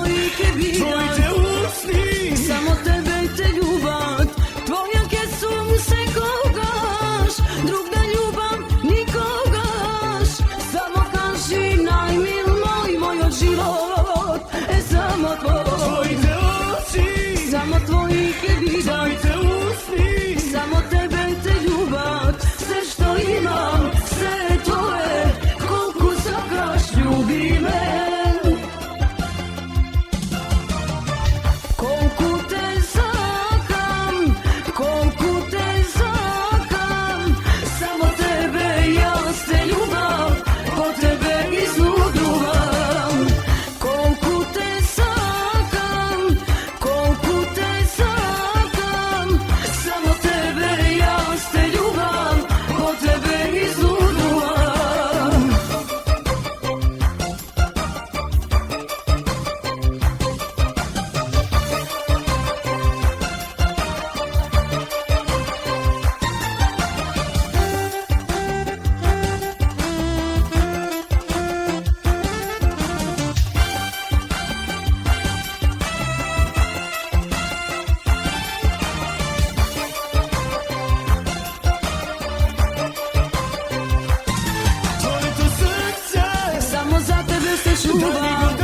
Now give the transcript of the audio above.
tvojih je vidat, tvoj te usni, samo tebe te ljubat. Tvoja kesu se kogaš, drug da ljubam nikogaš. Samo kaži najmil moj od život, samo tvoj. tvoj te oči, Samo tvojih je vidat, tvoj te usni, samo tebe te ljubat. Sve što imam, sve je tvoje, koliko sakaš ljubi me. Koliko te sakam, koliko te sakam, samo tebe ja se ljubav, po tebe izluduvam. Koliko te sakam, koliko te sakam, samo tebe ja se ljubav, po tebe izluduvam. tvoje to srce, Samo za tebe se čuvam.